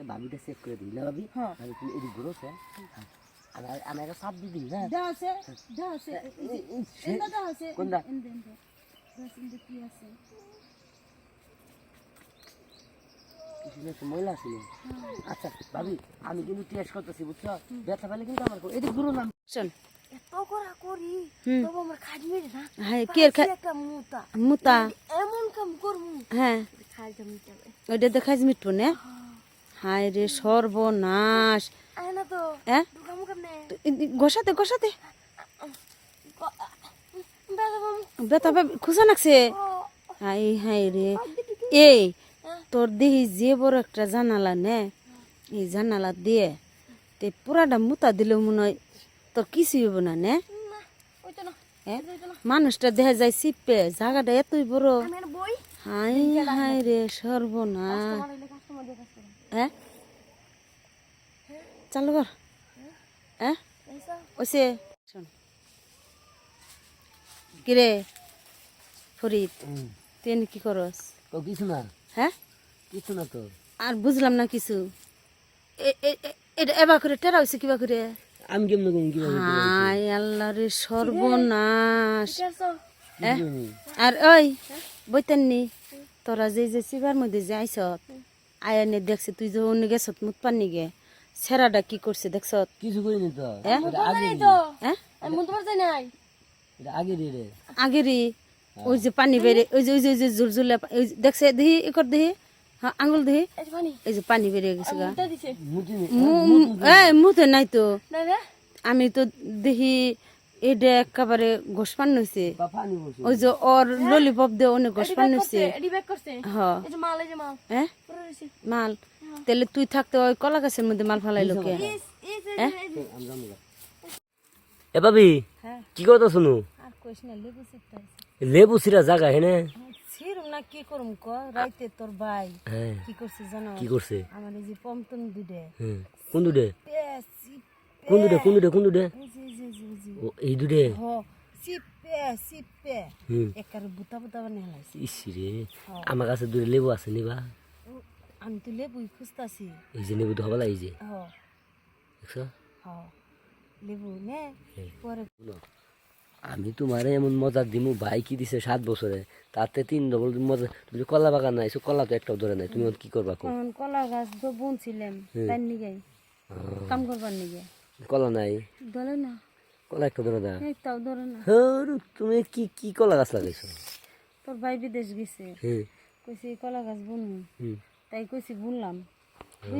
ভাবিটা check করে দিই না ভাবি আমি তুমি এদিক ঘুরো স্যার আমি একটা সাপ দিয়ে দিই না কোনটা মহিলা ছিল আচ্ছা ভাবি আমি কিন্তু টেস্ট করতেছি বুঝছো ব্যথা পেলে কিন্তু আমার এদিক ঘুরো না শোন এত করা করি তবু আমার খাজ মেরে না হ্যাঁ কি একটা মুতা মুতা এমন কাম করমু হ্যাঁ খাজটা মিটাবে ওইটা তো খাজ মিটবো না হায় রে সর্বনাশ আয় না তো হ্যাঁ ঢুকামু কেমনে গোসাতে গোসাতে দাদা ব্যথা খুঁজা নাকছে হাই হাই রে এই তোর দেহি যে বড় একটা জানালা নে এই জানালা দিয়ে তে পুরাটা মুতা দিলেও মনে হয় তোর কিছুই হইব না নে মানুষটা দেখা যায় চিপে জায়গাটা এতই বড় হাই হাই রে সর্বনাশ হ্যাঁ চালু কর হ্যাঁ ওসে শোন কিরে ফরিদ তুই কি করস তো কিছু না হ্যাঁ কিছু না তো আর বুঝলাম না কিছু এটা এবার করে টেরা হয়েছে কিবা করে আমি কেমন কি হাই আল্লাহ রে সর্বনাশ আর ওই বইতেননি তোরা যে যে চিবার মধ্যে যে আইস আয়ানে দেখছে তুই যে অন্য গেছত মুত পানি গে সেরাটা কি করছে দেখছ কিছু করিনি তো আগে রে আগেরই ওই যে পানি বেড়ে ওই যে ওই যে ওই যে জুলজুলে দেখছে দেখি একর দেখি হ্যাঁ আঙুল দেখি এই যে পানি বেরিয়ে গেছে গা মুতে নাই তো আমি তো দেখি এটা একেবারে ঘোষপান হয়েছে ওই যে ওর ললিপপ দিয়ে অনেক ঘোষপান হয়েছে হ্যাঁ মাল তাহলে তুই থাকতে ওই কলা গাছের মধ্যে মাল ফালাই লোকে এ ভাবি কি কথা শুনু লেবু সিরা জায়গা হেনে না কি করুম ক রাইতে তোর ভাই কি করছে জানো কি করছে আমার এই যে পমতম দুডে কোন দুডে কোন দুডে কোন দুডে কোন দুডে ও এই দুডে হ সিপে সিপে একারে বুতা বুতা বানাই হলাইছে ইসরে আমার কাছে দুডে লেবু আছে নিবা আমি তো লেবুই খুঁজতাছি এই যে লেবু তো হবালা এই যে হ দেখছো হ লেবু নে পরে আমি তোমারে এমন মজা দিমু ভাই কি দিছে 7 বছরে তাতে 3 ডবল মজা তুমি কলা বাগান নাই কলা তো একটাও ধরে নাই তুমি কি করবা কলা গাছ তো বুনছিলাম তাই নিগে কাম করবার নিগে কলা নাই ধরে না কলা একটা ধরে না একটাও ধরে না তুমি কি কি কলা গাছ লাগাইছো তোর ভাই বিদেশ গেছে কইছি কলা গাছ বুনু তাই কইছি বুনলাম